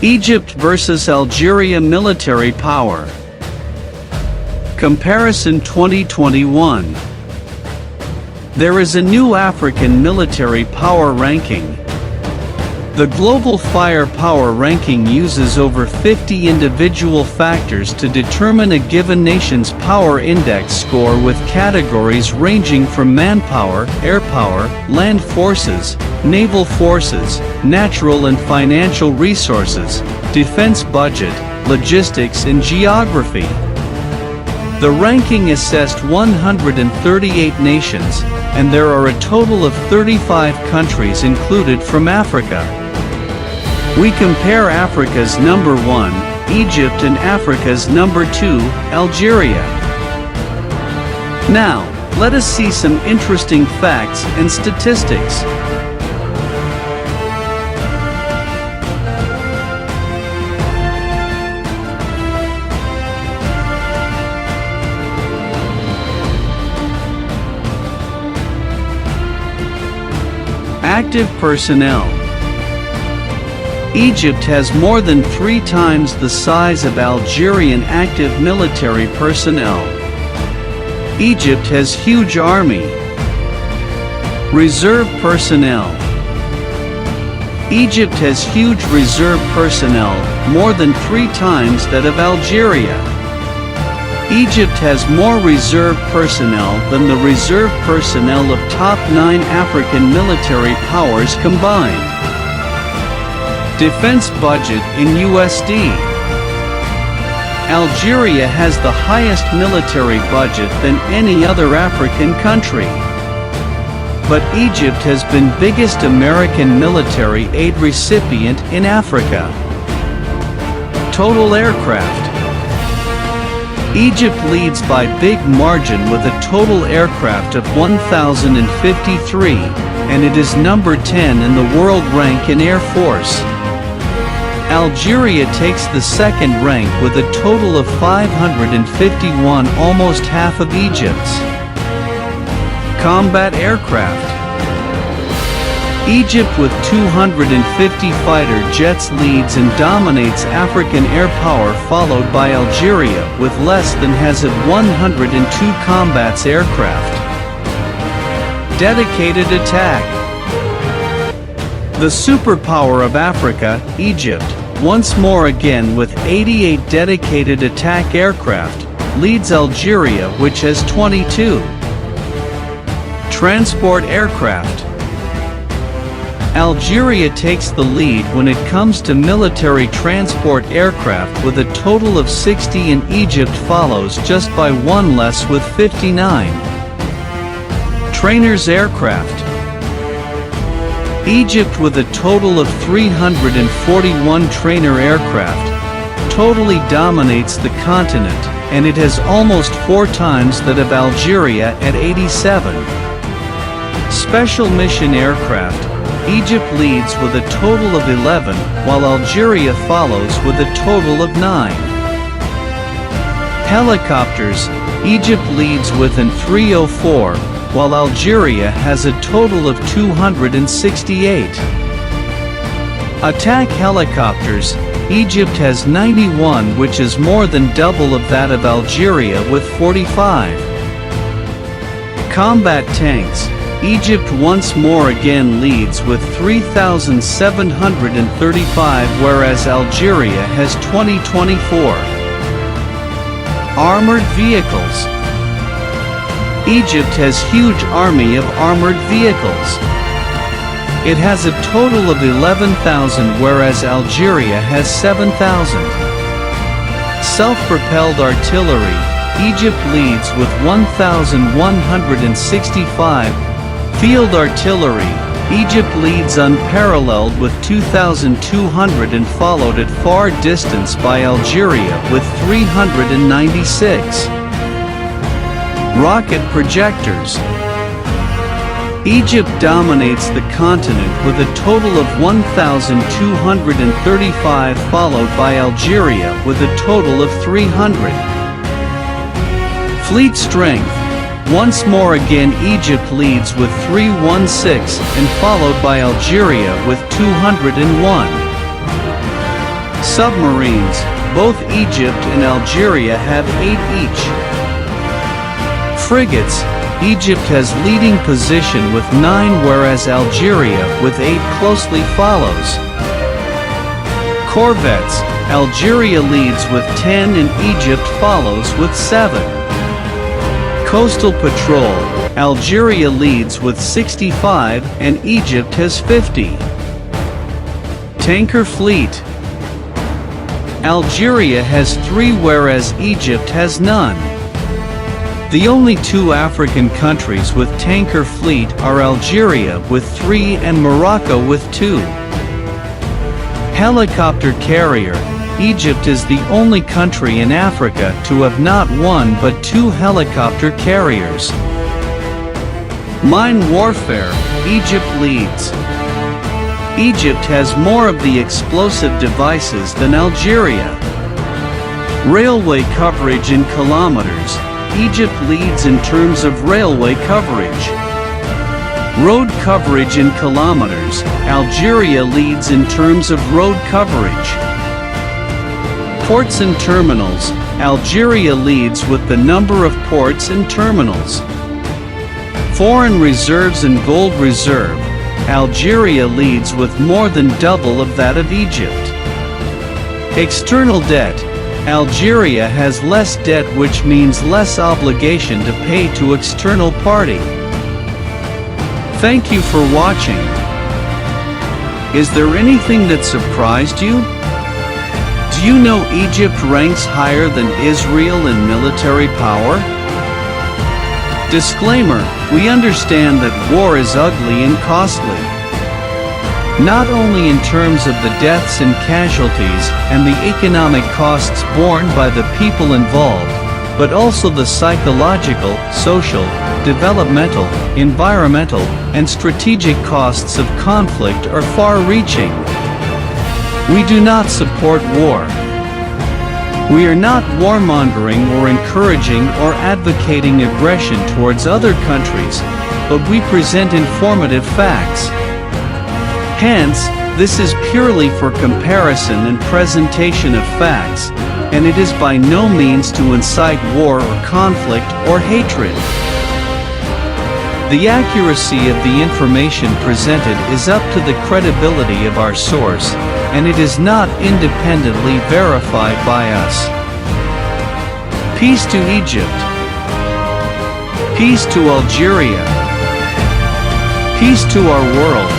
Egypt versus Algeria Military Power Comparison 2021. There is a new African military power ranking. The Global Firepower Ranking uses over 50 individual factors to determine a given nation's power index score, with categories ranging from manpower, air power, land forces, naval forces, natural and financial resources, defense budget, logistics and geography. The ranking assessed 138 nations, and there are a total of 35 countries included from Africa. We compare Africa's number 1, Egypt, and Africa's number 2, Algeria. Now, let us see some interesting facts and statistics. Active personnel. Egypt has more than 3 times the size of Algerian active military personnel. Egypt has huge army. Reserve personnel. Egypt has huge reserve personnel, more than 3 times that of Algeria. Egypt has more reserve personnel than the reserve personnel of top 9 African military powers combined. Defense budget in USD. Algeria has the highest military budget than any other African country. But Egypt has been biggest American military aid recipient in Africa. Total aircraft. Egypt leads by big margin with a total aircraft of 1,053, and it is number 10 in the world rank in Air Force. Algeria takes the second rank with a total of 551, almost half of Egypt's. Combat aircraft. Egypt with 250 fighter jets leads and dominates African air power, followed by Algeria with less than has it 102 combat aircraft. Dedicated attack. The superpower of Africa, Egypt, once more again with 88 dedicated attack aircraft, leads Algeria, which has 22. Transport aircraft. Algeria takes the lead when it comes to military transport aircraft with a total of 60, and Egypt follows just by 1 less with 59. Trainers aircraft. Egypt with a total of 341 trainer aircraft totally dominates the continent, and it has almost 4 times that of Algeria at 87. Special mission aircraft. Egypt leads with a total of 11, while Algeria follows with a total of 9. Helicopters. Egypt leads with an 304, while Algeria has a total of 268. Attack helicopters. Egypt has 91, which is more than double of that of Algeria with 45. Combat tanks. Egypt once more again leads with 3,735, whereas Algeria has 2024. Armored vehicles. Egypt has huge army of armored vehicles. It has a total of 11,000, whereas Algeria has 7,000. Self-propelled artillery. Egypt leads with 1,165. Field artillery. Egypt leads unparalleled with 2,200 and followed at far distance by Algeria with 396. Rocket projectors. Egypt dominates the continent with a total of 1,235, followed by Algeria with a total of 300. Fleet strength. Once more again Egypt leads with 316 and followed by Algeria with 201. Submarines, both Egypt and Algeria have 8 each. Frigates, Egypt has leading position with 9 whereas Algeria with 8 closely follows. Corvettes, Algeria leads with 10 and Egypt follows with 7. Coastal Patrol, Algeria leads with 65 and Egypt has 50. Tanker Fleet, Algeria has 3 whereas Egypt has none. The only 2 African countries with tanker fleet are Algeria with 3 and Morocco with 2. Helicopter carrier, Egypt is the only country in Africa to have not 1 but 2 helicopter carriers. Mine warfare, Egypt leads. Egypt has more of the explosive devices than Algeria. Railway coverage in kilometers, Egypt leads in terms of railway coverage. Road coverage in kilometers, Algeria leads in terms of road coverage. Ports and terminals, Algeria leads with the number of ports and terminals. Foreign reserves and gold reserve, Algeria leads with more than double of that of Egypt. External debt, Algeria has less debt, which means less obligation to pay to external party. Thank you for watching. Is there anything that surprised you? Do you know Egypt ranks higher than Israel in military power? Disclaimer, we understand that war is ugly and costly. Not only in terms of the deaths and casualties and the economic costs borne by the people involved, but also the psychological, social, developmental, environmental, and strategic costs of conflict are far-reaching. We do not support war. We are not warmongering or encouraging or advocating aggression towards other countries, but we present informative facts. Hence, this is purely for comparison and presentation of facts, and it is by no means to incite war or conflict or hatred. The accuracy of the information presented is up to the credibility of our source, and it is not independently verified by us. Peace to Egypt. Peace to Algeria. Peace to our world.